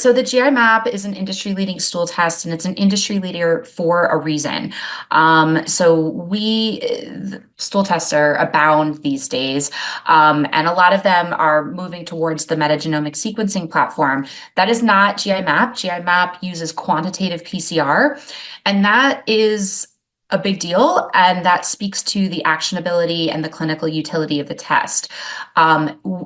So the GI map is an industry-leading stool test, and it's an industry leader for a reason. Stool tests are abound these days, and a lot of them are moving towards the metagenomic sequencing platform. That is not GI map. GI map uses quantitative PCR, and that is a big deal, and that speaks to the actionability and the clinical utility of the test.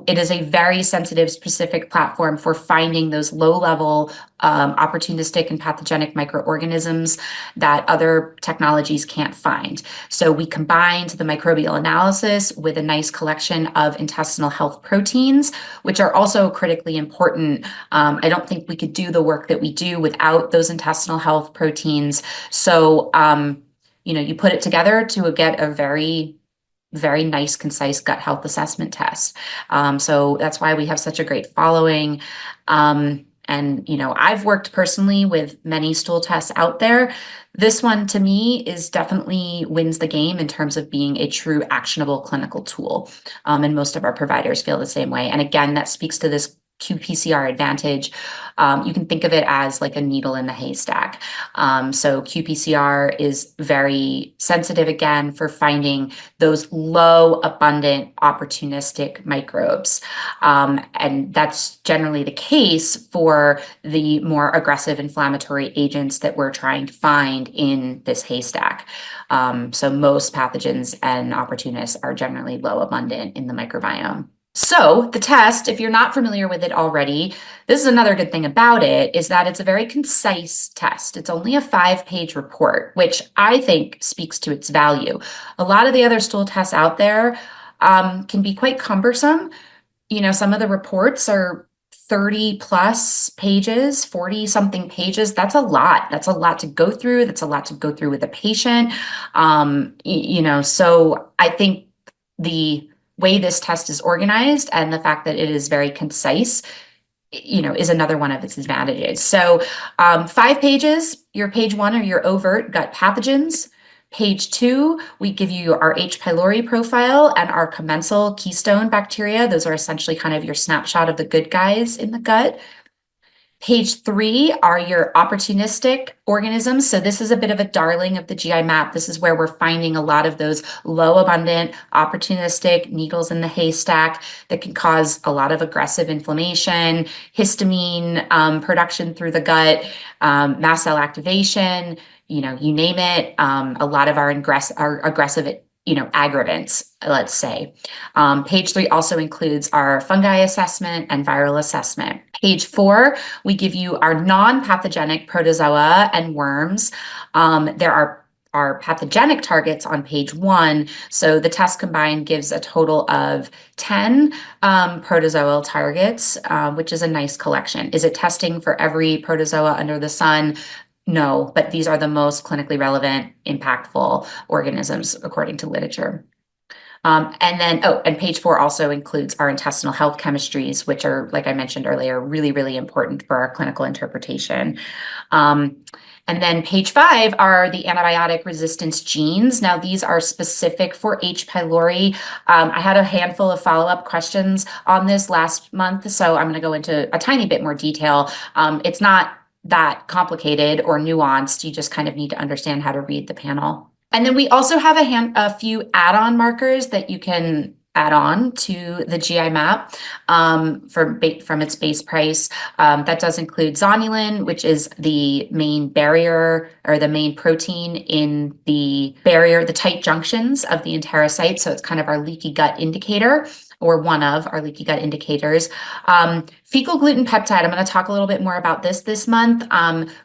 It is a very sensitive, specific platform for finding those low-level opportunistic and pathogenic microorganisms that other technologies can't find. So we combined the microbial analysis with a nice collection of intestinal health proteins, which are also critically important. I don't think we could do the work that we do without those intestinal health proteins. So you put it together to get a very, very nice, concise gut health assessment test. So that's why we have such a great following. I've worked personally with many stool tests out there. This one, to me, is definitely wins the game in terms of being a true actionable clinical tool. And most of our providers feel the same way. And again, that speaks to this qPCR advantage. You can think of it as like a needle in the haystack. So qPCR is very sensitive, again, for finding those low, abundant, opportunistic microbes. And that's generally the case for the more aggressive inflammatory agents that we're trying to find in this haystack. So most pathogens and opportunists are generally low abundant in the microbiome. So the test, if you're not familiar with it already, this is another good thing about it, is that it's a very concise test. It's only a 5-page report, which I think speaks to its value. A lot of the other stool tests out there can be quite cumbersome. Some of the reports are 30 plus pages, 40 something pages. That's a lot. That's a lot to go through. That's a lot to go through with a patient. So I think the way this test is organized and the fact that it is very concise, is another one of its advantages. So 5 pages, your page 1 are your overt gut pathogens. Page 2, we give you our H. pylori profile and our commensal keystone bacteria. Those are essentially kind of your snapshot of the good guys in the gut. Page 3 are your opportunistic organisms. So this is a bit of a darling of the GI map. This is where we're finding a lot of those low abundant, opportunistic needles in the haystack that can cause a lot of aggressive inflammation, histamine production through the gut, mast cell activation, you name it. A lot of our aggressive aggravants, let's say. Page 3 also includes our fungi assessment and viral assessment. Page 4, we give you our non-pathogenic protozoa and worms. There are our pathogenic targets on page 1. So the test combined gives a total of 10 protozoal targets, which is a nice collection. Is it testing for every protozoa under the sun? No, but these are the most clinically relevant, impactful organisms according to literature. And page 4 also includes our intestinal health chemistries, which are, like I mentioned earlier, really, really important for our clinical interpretation. And then page 5 are the antibiotic resistance genes. Now, these are specific for H. pylori. I had a handful of follow-up questions on this last month, so I'm going to go into a tiny bit more detail. It's not that complicated or nuanced. You just kind of need to understand how to read the panel. And then we also have a few add-on markers that you can add on to the GI map from its base price. That does include zonulin, which is the main barrier or the main protein in the barrier, the tight junctions of the enterocyte. So it's kind of our leaky gut indicator, or one of our leaky gut indicators. Fecal gluten peptide, I'm going to talk a little bit more about this month.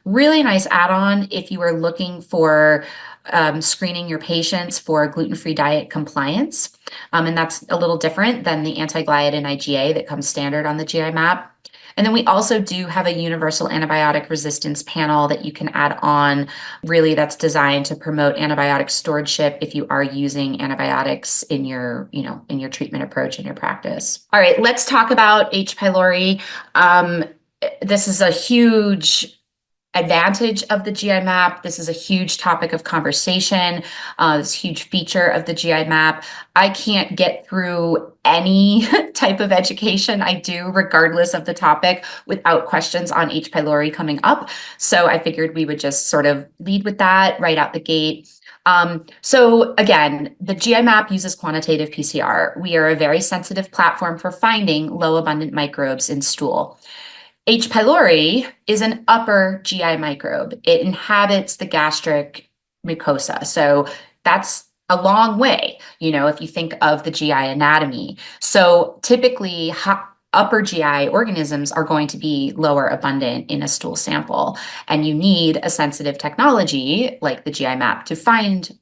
Really nice add-on if you are looking for screening your patients for gluten-free diet compliance. And that's a little different than the anti-gliadin IgA that comes standard on the GI map. And then we also do have a universal antibiotic resistance panel that you can add on. Really, that's designed to promote antibiotic stewardship if you are using antibiotics in your treatment approach in your practice. All right, let's talk about H. pylori. This is a huge advantage of the GI map. This is a huge topic of conversation, this huge feature of the GI map. I can't get through any type of education I do, regardless of the topic, without questions on H. pylori coming up. So I figured we would just sort of lead with that right out the gate. So again, the GI map uses quantitative PCR. We are a very sensitive platform for finding low abundant microbes in stool. H. pylori is an upper GI microbe. It inhabits the gastric mucosa. So that's a long way, if you think of the GI anatomy. So typically, upper GI organisms are going to be lower abundant in a stool sample, and you need a sensitive technology like the GI map to find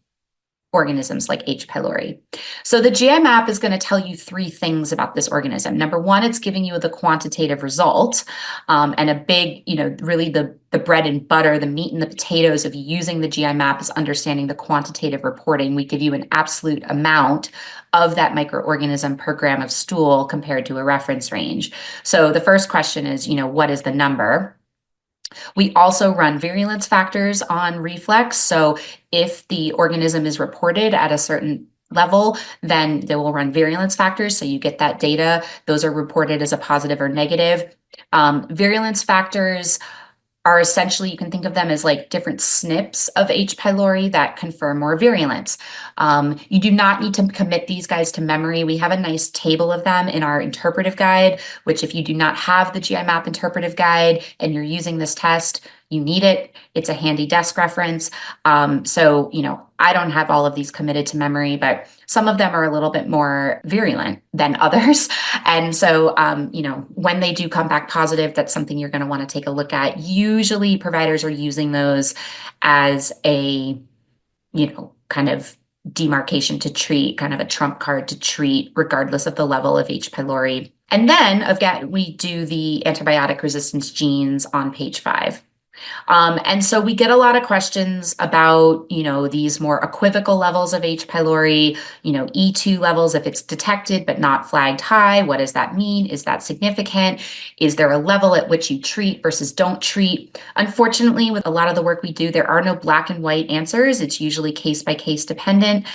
organisms like H. pylori. So the GI map is going to tell you three things about this organism. Number one, it's giving you the quantitative result, and a big, really the bread and butter, the meat and the potatoes of using the GI map is understanding the quantitative reporting. We give you an absolute amount of that microorganism per gram of stool compared to a reference range. So the first question is, what is the number? We also run virulence factors on reflex. So if the organism is reported at a certain level, then they will run virulence factors. So you get that data. Those are reported as a positive or negative. Virulence factors are essentially, you can think of them as like different SNPs of H. pylori that confer more virulence. You do not need to commit these guys to memory. We have a nice table of them in our interpretive guide, which if you do not have the GI map interpretive guide and you're using this test, you need it. It's a handy desk reference. So, I don't have all of these committed to memory, but some of them are a little bit more virulent than others. And so, when they do come back positive, that's something you're going to want to take a look at. Usually providers are using those as a, kind of demarcation to treat, kind of a trump card to treat, regardless of the level of H. pylori. And then, again, we do the antibiotic resistance genes on page 5. And so we get a lot of questions about, these more equivocal levels of H. pylori, E2 levels, if it's detected but not flagged high, what does that mean? Is that significant? Is there a level at which you treat versus don't treat? Unfortunately, with a lot of the work we do, there are no black and white answers. It's usually case by case dependent.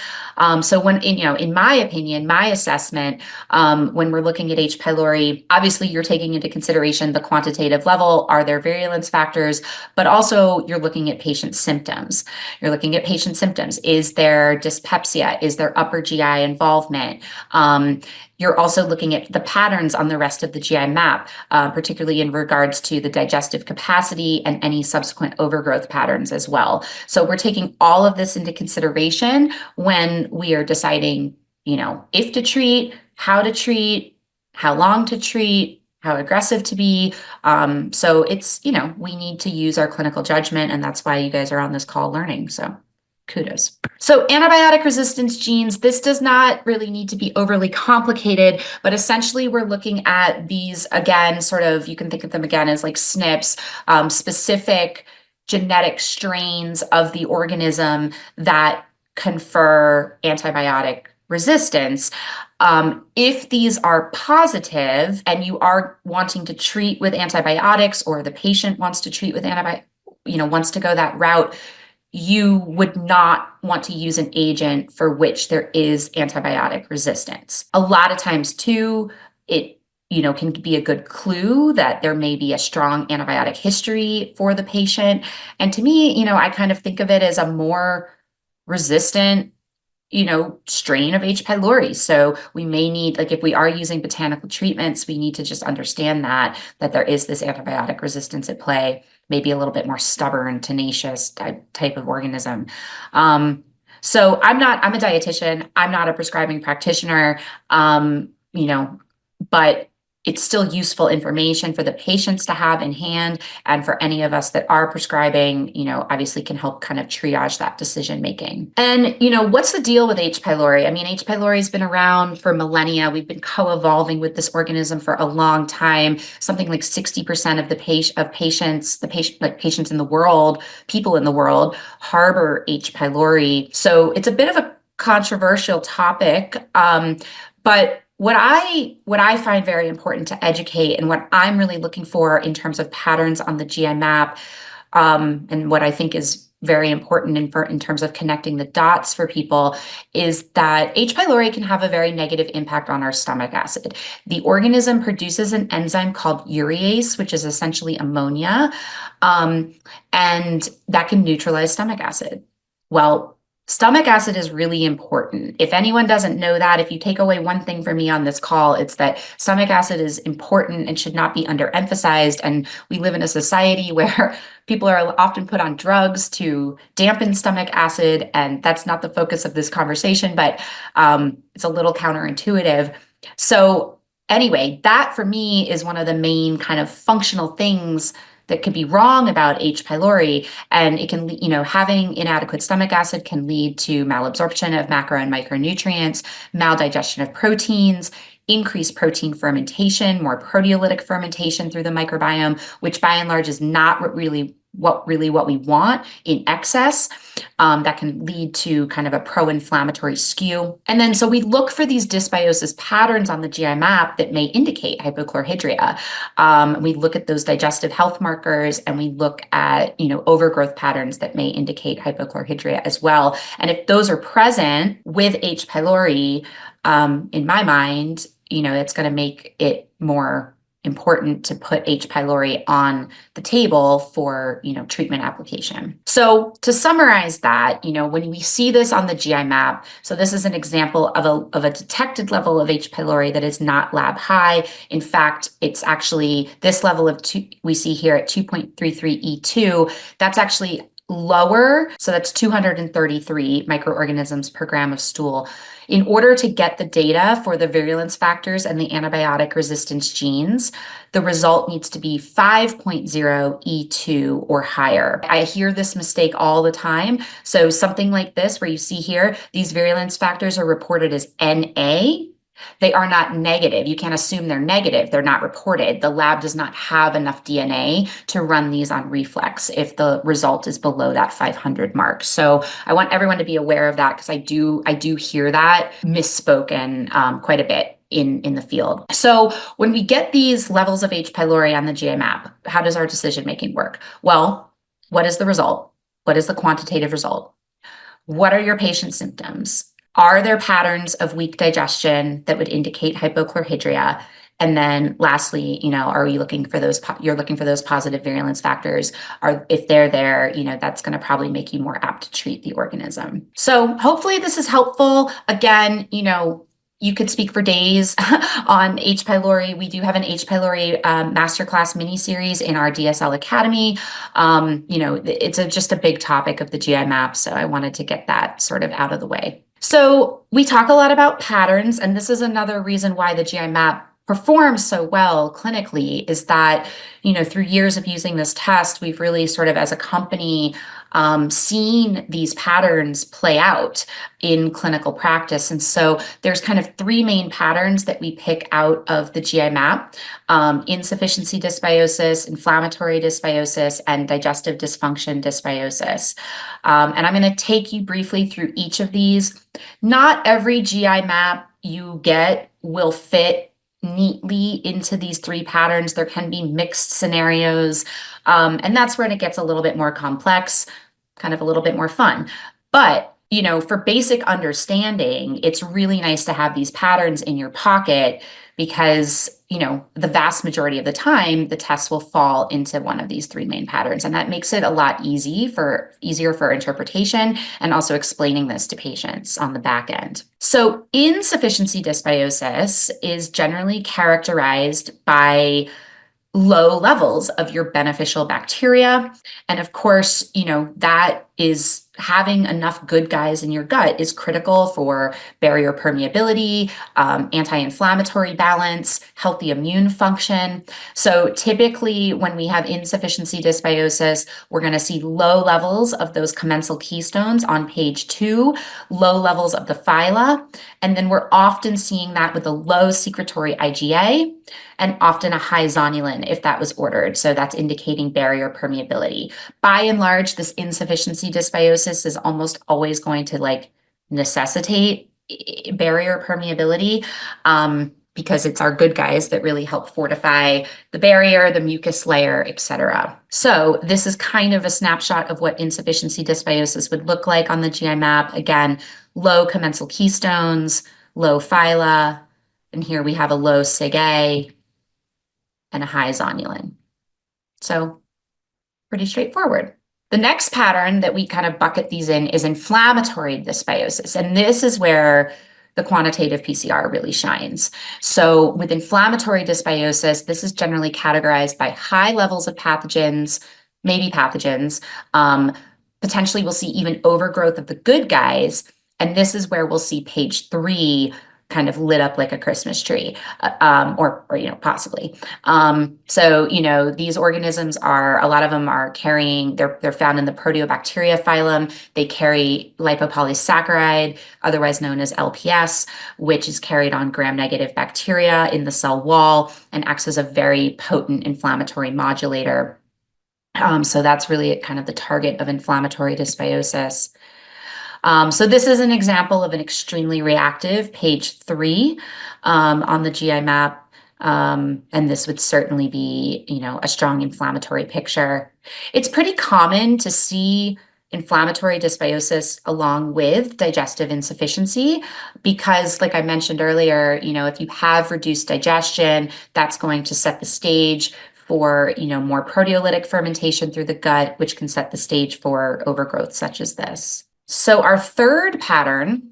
So when, in my opinion, my assessment, when we're looking at H. pylori, obviously you're taking into consideration the quantitative level. Are there virulence factors? But also you're looking at patient symptoms. You're looking at patient symptoms. Is there dyspepsia? Is there upper GI involvement? You're also looking at the patterns on the rest of the GI map, particularly in regards to the digestive capacity and any subsequent overgrowth patterns as well. So we're taking all of this into consideration when we are deciding, if to treat, how long to treat, how aggressive to be. So it's, we need to use our clinical judgment, and that's why you guys are on this call learning. So kudos. So antibiotic resistance genes, this does not really need to be overly complicated, but essentially we're looking at these, again, sort of, you can think of them again as like SNPs, specific genetic strains of the organism that confer antibiotic resistance. If these are positive and you are wanting to treat with antibiotics, or the patient wants to treat with wants to go that route, you would not want to use an agent for which there is antibiotic resistance. A lot of times too, it can be a good clue that there may be a strong antibiotic history for the patient. And to me, I kind of think of it as a more resistant strain of H. pylori. So we may need, like if we are using botanical treatments, we need to just understand that there is this antibiotic resistance at play, maybe a little bit more stubborn, tenacious type of organism. So I'm a dietitian. I'm not a prescribing practitioner, but it's still useful information for the patients to have in hand, and for any of us that are prescribing, obviously can help kind of triage that decision making. And, what's the deal with H. pylori? I mean, H. pylori has been around for millennia. We've been co-evolving with this organism for a long time. Something like 60% of patients in the world, people in the world, harbor H. pylori. So it's a bit of a controversial topic, but what I find very important to educate, and what I'm really looking for in terms of patterns on the GI map, and what I think is very important in terms of connecting the dots for people, is that H. pylori can have a very negative impact on our stomach acid. The organism produces an enzyme called urease, which is essentially ammonia, and that can neutralize stomach acid. Well, stomach acid is really important. If anyone doesn't know that, if you take away one thing from me on this call, it's that stomach acid is important and should not be underemphasized. And we live in a society where people are often put on drugs to dampen stomach acid, and that's not the focus of this conversation, but it's a little counterintuitive. So anyway, that for me is one of the main kind of functional things that could be wrong about H. pylori. And it can, having inadequate stomach acid can lead to malabsorption of macro and micronutrients, maldigestion of proteins, increased protein fermentation, more proteolytic fermentation through the microbiome, which by and large is not what we want in excess. That can lead to kind of a pro-inflammatory skew. And then so we look for these dysbiosis patterns on the GI map that may indicate hypochlorhydria. We look at those digestive health markers, and we look at overgrowth patterns that may indicate hypochlorhydria as well. And if those are present with H. pylori, in my mind, it's going to make it more important to put H. pylori on the table for, treatment application. So to summarize that, when we see this on the GI map, so this is an example of a detected level of H. pylori that is not lab high. In fact, it's actually this level of we see here at 2.33 E2, that's actually lower. So that's 233 microorganisms per gram of stool. In order to get the data for the virulence factors and the antibiotic resistance genes, the result needs to be 5.0 E2 or higher. I hear this mistake all the time. So something like this, where you see here, these virulence factors are reported as NA. They are not negative. You can't assume they're negative. They're not reported. The lab does not have enough DNA to run these on reflex if the result is below that 500 mark. So I want everyone to be aware of that, because I do hear that misspoken quite a bit in the field. So when we get these levels of H. pylori on the GI map, how does our decision making work? Well, what is the result? What is the quantitative result? What are your patient's symptoms? Are there patterns of weak digestion that would indicate hypochlorhydria? And then lastly, are you looking for those, you're looking for those positive virulence factors? If they're there, that's going to probably make you more apt to treat the organism. So hopefully this is helpful. Again, you could speak for days on H. pylori. We do have an H. pylori masterclass mini-series in our DSL Academy. It's just a big topic of the GI map, so I wanted to get that sort of out of the way. So we talk a lot about patterns, and this is another reason why the GI map performs so well clinically, is that, through years of using this test, we've really sort of as a company seen these patterns play out in clinical practice. And so there's kind of three main patterns that we pick out of the GI map: insufficiency dysbiosis, inflammatory dysbiosis, and digestive dysfunction dysbiosis. And I'm going to take you briefly through each of these. Not every GI map you get will fit neatly into these three patterns. There can be mixed scenarios, and that's when it gets a little bit more complex, kind of a little bit more fun. But, for basic understanding, it's really nice to have these patterns in your pocket, because, the vast majority of the time, the test will fall into one of these three main patterns. And that makes it a lot easier for interpretation and also explaining this to patients on the back end. So insufficiency dysbiosis is generally characterized by low levels of your beneficial bacteria. And of course, that is having enough good guys in your gut is critical for barrier permeability, anti-inflammatory balance, healthy immune function. So typically when we have insufficiency dysbiosis, we're going to see low levels of those commensal keystones on page 2, low levels of the phyla, and then we're often seeing that with a low secretory IgA and often a high zonulin if that was ordered. So that's indicating barrier permeability. By and large, this insufficiency dysbiosis is almost always going to necessitate barrier permeability. because it's our good guys that really help fortify the barrier, the mucus layer, etc. So this is kind of a snapshot of what insufficiency dysbiosis would look like on the GI map. Again, low commensal keystones, low phyla, and here we have a low Sig-A and a high zonulin. So pretty straightforward. The next pattern that we kind of bucket these in is inflammatory dysbiosis, and this is where the quantitative PCR really shines. So with inflammatory dysbiosis, this is generally categorized by high levels of pathogens, maybe pathogens. Potentially we'll see even overgrowth of the good guys, and this is where we'll see page 3 kind of lit up like a Christmas tree, or possibly. So these organisms are, a lot of them are carrying, they're found in the proteobacteria phylum. They carry lipopolysaccharide, otherwise known as LPS, which is carried on gram-negative bacteria in the cell wall and acts as a very potent inflammatory modulator. So that's really kind of the target of inflammatory dysbiosis. So this is an example of an extremely reactive page 3 on the GI map. And this would certainly be, a strong inflammatory picture. It's pretty common to see inflammatory dysbiosis along with digestive insufficiency because, like I mentioned earlier, if you have reduced digestion, that's going to set the stage for, more proteolytic fermentation through the gut, which can set the stage for overgrowth such as this. So our third pattern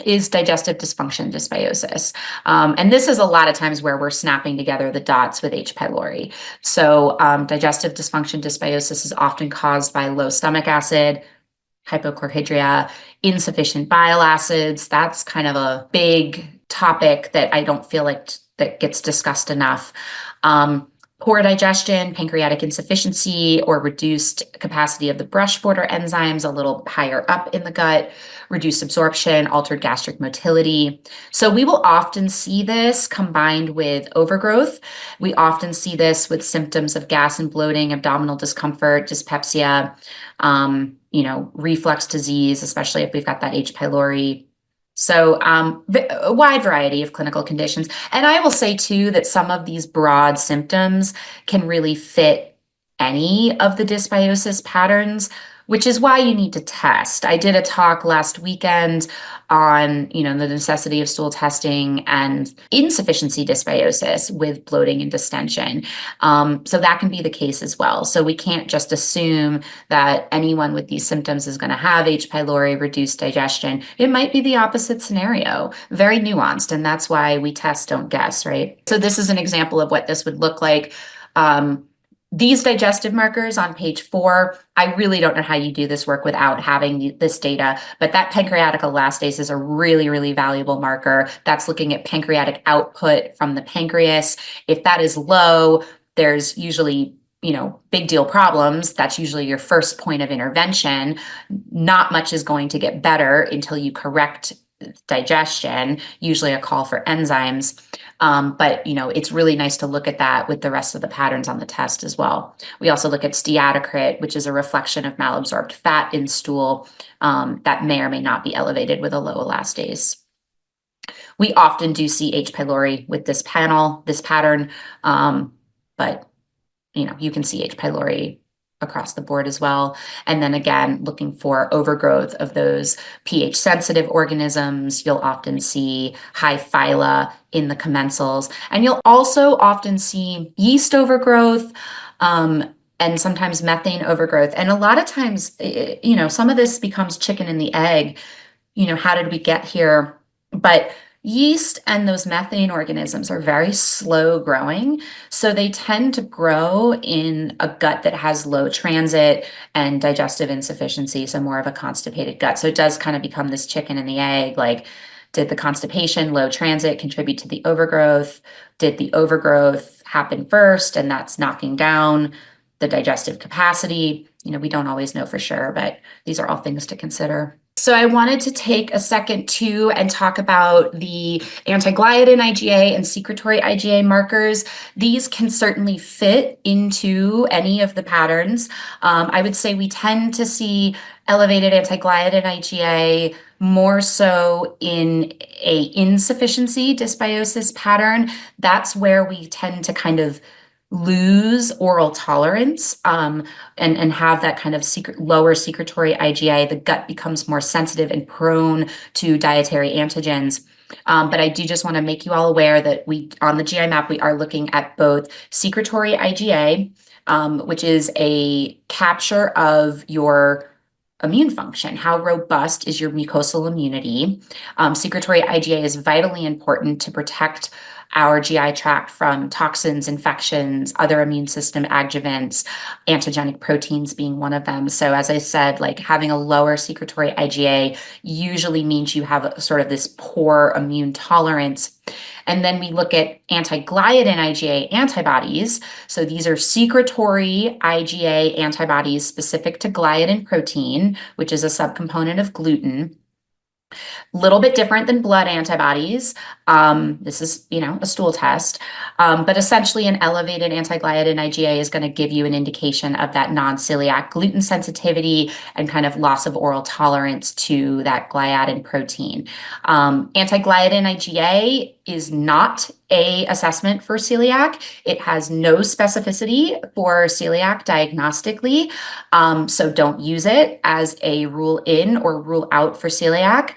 is digestive dysfunction dysbiosis. And this is a lot of times where we're snapping together the dots with H. pylori. So digestive dysfunction dysbiosis is often caused by low stomach acid, hypochlorhydria, insufficient bile acids. That's kind of a big topic that I don't feel like that gets discussed enough. Poor digestion, pancreatic insufficiency, or reduced capacity of the brush border enzymes a little higher up in the gut, reduced absorption, altered gastric motility. So we will often see this combined with overgrowth. We often see this with symptoms of gas and bloating, abdominal discomfort, dyspepsia, reflux disease, especially if we've got that H. pylori. So a wide variety of clinical conditions. And I will say, too, that some of these broad symptoms can really fit any of the dysbiosis patterns, which is why you need to test. I did a talk last weekend on, the necessity of stool testing and insufficiency dysbiosis with bloating and distension. So that can be the case as well. So we can't just assume that anyone with these symptoms is going to have H. pylori, reduced digestion. It might be the opposite scenario, very nuanced, and that's why we test, don't guess, right? So this is an example of what this would look like. These digestive markers on page 4, I really don't know how you do this work without having this data, but that pancreatic elastase is a really, really valuable marker. That's looking at pancreatic output from the pancreas. If that is low, there's usually, big deal problems. That's usually your first point of intervention. Not much is going to get better until you correct digestion, usually a call for enzymes. But it's really nice to look at that with the rest of the patterns on the test as well. We also look at steatocrit, which is a reflection of malabsorbed fat in stool that may or may not be elevated with a low elastase. We often do see H. pylori with this pattern, but you can see H. pylori across the board as well. And then again, looking for overgrowth of those pH sensitive organisms, you'll often see high phyla in the commensals. And you'll also often see yeast overgrowth, and sometimes methane overgrowth. And a lot of times, some of this becomes chicken and the egg. How did we get here? But yeast and those methane organisms are very slow growing, so they tend to grow in a gut that has low transit and digestive insufficiency, so more of a constipated gut. So it does kind of become this chicken and the egg, like, did the constipation, low transit contribute to the overgrowth? Did the overgrowth happen first and that's knocking down the digestive capacity? We don't always know for sure, but these are all things to consider. So I wanted to take a second too and talk about the anti-gliadin IgA and secretory IgA markers. These can certainly fit into any of the patterns. I would say we tend to see elevated anti-gliadin IgA more so in a insufficiency dysbiosis pattern. That's where we tend to kind of lose oral tolerance, and have that kind of lower secretory IgA. The gut becomes more sensitive and prone to dietary antigens. But I do just want to make you all aware that on the GI map, we are looking at both secretory IgA, which is a capture of your immune function. How robust is your mucosal immunity? Secretory IgA is vitally important to protect our GI tract from toxins, infections, other immune system adjuvants, antigenic proteins being one of them. So as I said, like having a lower secretory IgA usually means you have sort of this poor immune tolerance. And then we look at anti-gliadin IgA antibodies. So these are secretory IgA antibodies specific to gliadin protein, which is a subcomponent of gluten. Little bit different than blood antibodies. This is, a stool test. But essentially an elevated anti-gliadin IgA is going to give you an indication of that non-celiac gluten sensitivity and kind of loss of oral tolerance to that gliadin protein. Anti-gliadin IgA is not a assessment for celiac. It has no specificity for celiac diagnostically. So don't use it as a rule in or rule out for celiac.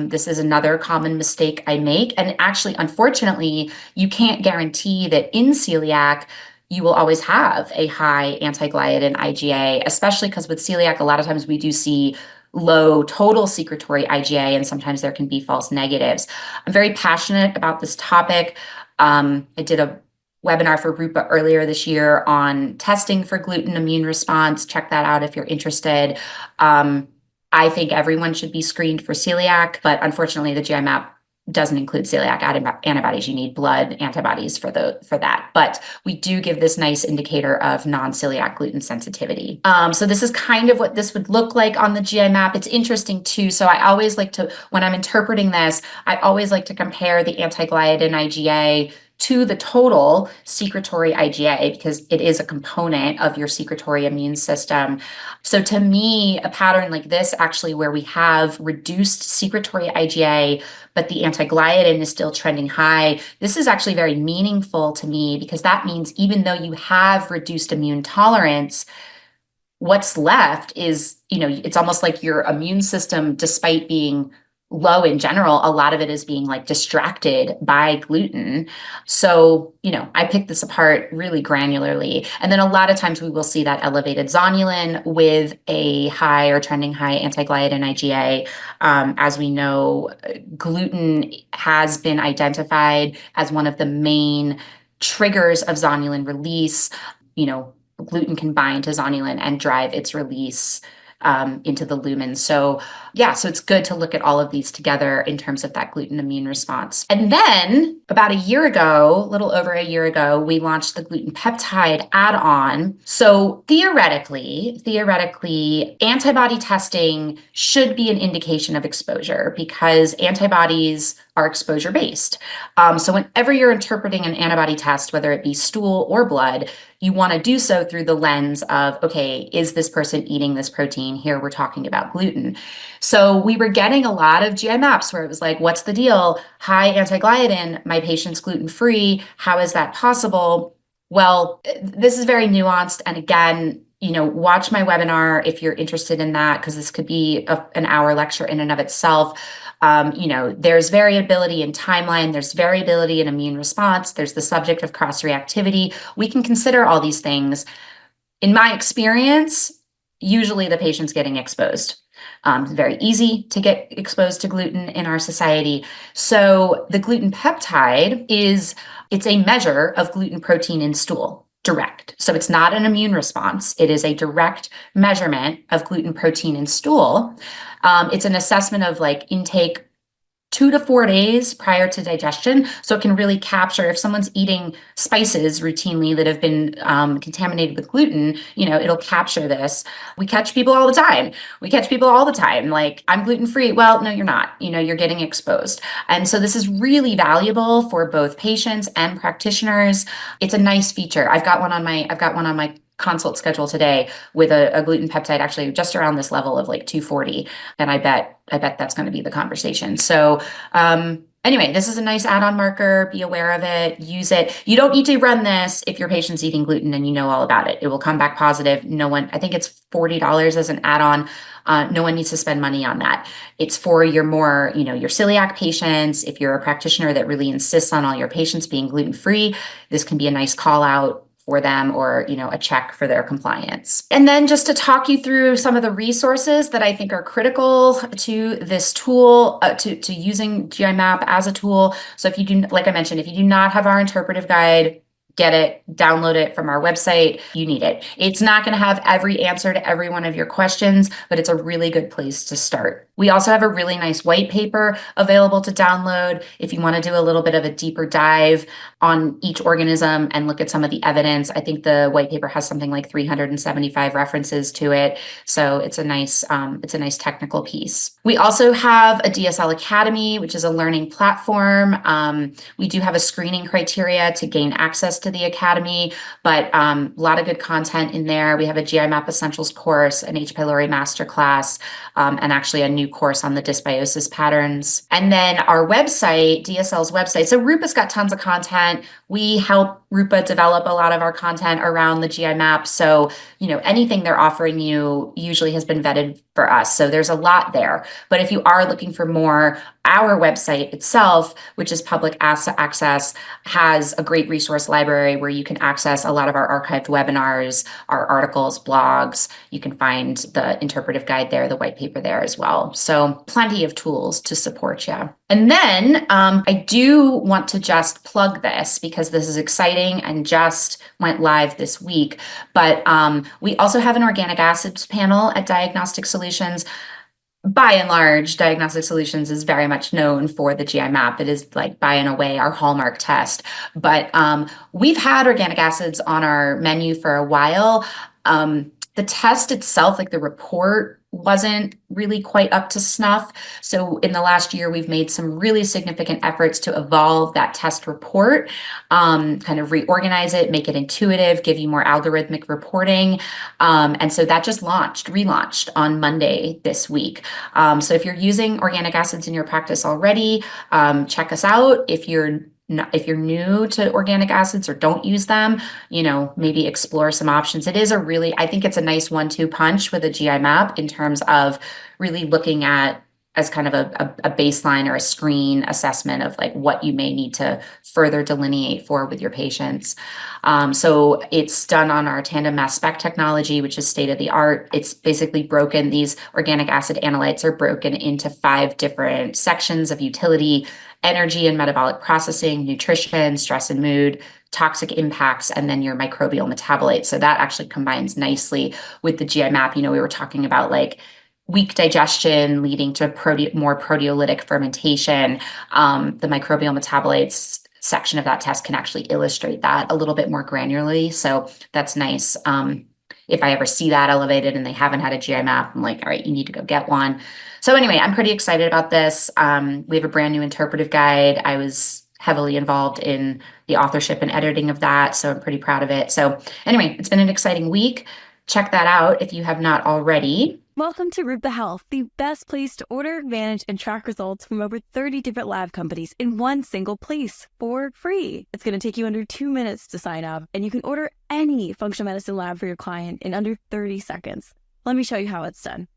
This is another common mistake I make. And actually, unfortunately, you can't guarantee that in celiac, you will always have a high anti-gliadin IgA, especially because with celiac, a lot of times we do see low total secretory IgA, and sometimes there can be false negatives. I'm very passionate about this topic. I did a webinar for Rupa earlier this year on testing for gluten immune response. Check that out if you're interested. I think everyone should be screened for celiac, but unfortunately the GI map doesn't include celiac antibodies. You need blood antibodies for that. But we do give this nice indicator of non-celiac gluten sensitivity. So this is kind of what this would look like on the GI map. It's interesting too. So I always like to, when I'm interpreting this, I always like to compare the anti-gliadin IgA to the total secretory IgA because it is a component of your secretory immune system. So to me, a pattern like this, actually where we have reduced secretory IgA, but the anti-gliadin is still trending high, this is actually very meaningful to me because that means even though you have reduced immune tolerance, what's left is, it's almost like your immune system, despite being low in general, a lot of it is being like distracted by gluten. So, I pick this apart really granularly. And then a lot of times we will see that elevated zonulin with a high or trending high anti-gliadin IgA. As we know, gluten has been identified as one of the main triggers of zonulin release. Gluten can bind to zonulin and drive its release into the lumen. So it's good to look at all of these together in terms of that gluten immune response. And then about a little over a year ago, we launched the gluten peptide add-on. So theoretically, antibody testing should be an indication of exposure because antibodies are exposure-based. So whenever you're interpreting an antibody test, whether it be stool or blood, you want to do so through the lens of, okay, is this person eating this protein? Here we're talking about gluten. So we were getting a lot of GI maps where it was like, what's the deal? High anti-gliadin, my patient's gluten-free. How is that possible? Well, this is very nuanced. And again, watch my webinar if you're interested in that, because this could be an hour lecture in and of itself. There's variability in timeline, there's variability in immune response, there's the subject of cross-reactivity. We can consider all these things. In my experience, usually the patient's getting exposed. It's very easy to get exposed to gluten in our society. So the gluten peptide it's a measure of gluten protein in stool. Direct. So it's not an immune response. It is a direct measurement of gluten protein in stool. It's an assessment of intake 2 to 4 days prior to digestion. So it can really capture if someone's eating spices routinely that have been contaminated with gluten, it'll capture this. We catch people all the time. Like, I'm gluten-free. Well, no, you're not. You're getting exposed. And so this is really valuable for both patients and practitioners. It's a nice feature. I've got one on my consult schedule today with a gluten peptide actually just around this level of like 240. And I bet that's going to be the conversation. So anyway, this is a nice add-on marker. Be aware of it. Use it. You don't need to run this if your patient's eating gluten and you know all about it. It will come back positive. No one, I think it's $40 as an add-on. No one needs to spend money on that. It's for your more, your celiac patients. If you're a practitioner that really insists on all your patients being gluten-free, this can be a nice call out for them, or a check for their compliance. And then just to talk you through some of the resources that I think are critical to this tool, to using GI map as a tool. So if you do, like I mentioned, if you do not have our interpretive guide, get it, download it from our website. You need it. It's not going to have every answer to every one of your questions, but it's a really good place to start. We also have a really nice white paper available to download if you want to do a little bit of a deeper dive on each organism and look at some of the evidence. I think the white paper has something like 375 references to it. So it's a nice technical piece. We also have a DSL Academy, which is a learning platform. We do have a screening criteria to gain access to the Academy, but a lot of good content in there. We have a GI Map Essentials course, an H. pylori masterclass, and actually a new course on the dysbiosis patterns. And then our website, DSL's website. So Rupa's got tons of content. We help Rupa develop a lot of our content around the GI map. So, anything they're offering you usually has been vetted for us. So there's a lot there. But if you are looking for more, our website itself, which is public access, has a great resource library where you can access a lot of our archived webinars, our articles, blogs. You can find the interpretive guide there, the white paper there as well. So plenty of tools to support you. And then I do want to just plug this because this is exciting and just went live this week. But we also have an organic acids panel at Diagnostic Solutions. By and large, Diagnostic Solutions is very much known for the GI map. It is like by and away our hallmark test. But we've had organic acids on our menu for a while. The test itself, like the report, wasn't really quite up to snuff. So in the last year, we've made some really significant efforts to evolve that test report, kind of reorganize it, make it intuitive, give you more algorithmic reporting. And so that just relaunched on Monday this week. So if you're using organic acids in your practice already, check us out. If you're new to organic acids or don't use them, maybe explore some options. It is I think it's a nice 1-2 punch with a GI map in terms of really looking at as kind of a baseline or a screen assessment of like what you may need to further delineate for with your patients. So it's done on our tandem mass spec technology, which is state of the art. It's basically broken. These organic acid analytes are broken into 5 different sections of utility: energy and metabolic processing, nutrition, stress and mood, toxic impacts, and then your microbial metabolites. So that actually combines nicely with the GI map. We were talking about like weak digestion leading to more proteolytic fermentation. The microbial metabolites section of that test can actually illustrate that a little bit more granularly. So that's nice. If I ever see that elevated and they haven't had a GI map, I'm like, all right, you need to go get one. So anyway, I'm pretty excited about this. We have a brand new interpretive guide. I was heavily involved in the authorship and editing of that, so I'm pretty proud of it. So anyway, it's been an exciting week. Check that out if you have not already. Welcome to Rupa Health, the best place to order, manage, and track results from over 30 different lab companies in one single place for free. It's going to take you under 2 minutes to sign up, and you can order any functional medicine lab for your client in under 30 seconds. Let me show you how it's done.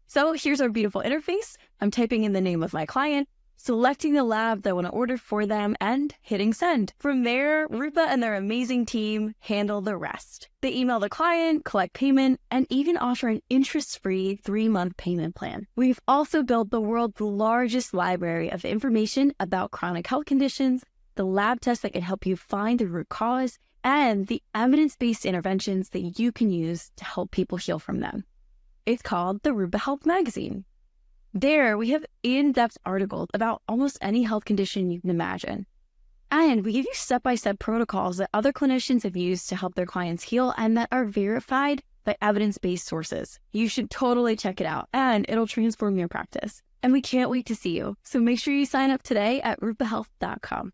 So here's our beautiful interface. I'm typing in the name of my client, selecting the lab that I want to order for them, and hitting send. From there, Rupa and their amazing team handle the rest. They email the client, collect payment, and even offer an interest-free 3-month payment plan. We've also built the world's largest library of information about chronic health conditions, the lab tests that can help you find the root cause, and the evidence-based interventions that you can use to help people heal from them. It's called the Rupa Health Magazine. There, we have in-depth articles about almost any health condition you can imagine. And we give you step-by-step protocols that other clinicians have used to help their clients heal and that are verified by evidence-based sources. You should totally check it out, and it'll transform your practice. And we can't wait to see you. So make sure you sign up today at rupahealth.com.